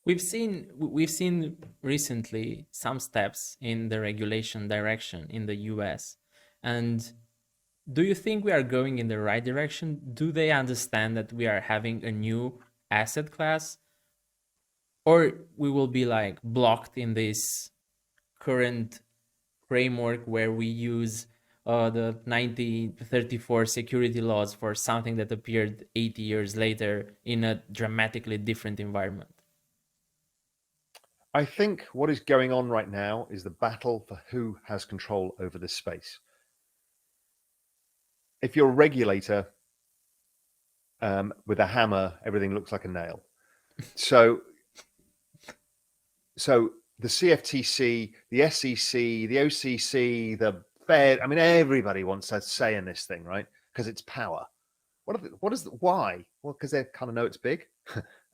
We've seen recently some steps in the regulation direction in the US. And do you think we are going in the right direction? Do they understand that we are having a new asset class, or we will be like blocked in this current framework where we use the 1934 security laws for something that appeared 80 years later in a dramatically different environment? I think what is going on right now is the battle for who has control over this space. If you're a regulator with a hammer, everything looks like a nail. So the CFTC, the SEC, the OCC, the Fed, I mean, everybody wants a say in this thing, right? Because it's power. Why? Well, because they kind of know it's big.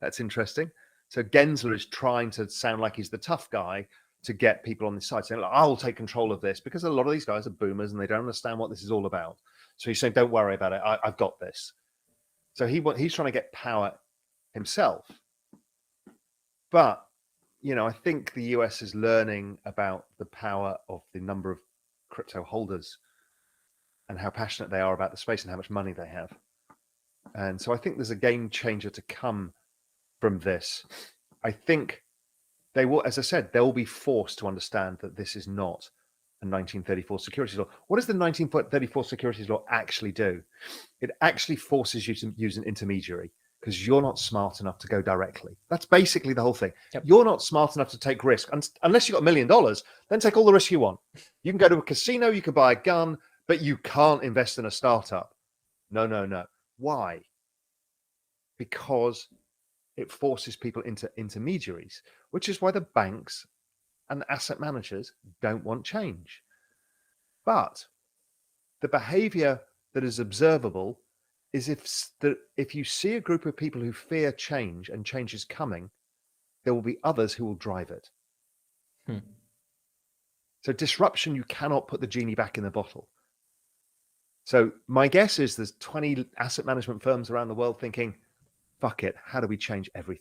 That's interesting. So Gensler is trying to sound like he's the tough guy to get people on this side, saying, "Look, I'll take control of this," because a lot of these guys are boomers and they don't understand what this is all about. So he's saying, "Don't worry about it. I've got this." So he's trying to get power himself. But I think the US is learning about the power of the number of crypto holders and how passionate they are about the space and how much money they have. And so I think there's a game changer to come from this. I think they will, as I said, they'll be forced to understand that this is not a 1934 securities law. What does the 1934 securities law actually do? It actually forces you to use an intermediary because you're not smart enough to go directly. That's basically the whole thing. Yep. You're not smart enough to take risk. Unless you've got $1 million, then take all the risk you want. You can go to a casino, you can buy a gun, but you can't invest in a startup. No. Why? Because it forces people into intermediaries, which is why the banks and the asset managers don't want change. But the behavior that is observable is if you see a group of people who fear change and change is coming, there will be others who will drive it. So disruption, you cannot put the genie back in the bottle. So my guess is there's 20 asset management firms around the world thinking, fuck it, how do we change everything?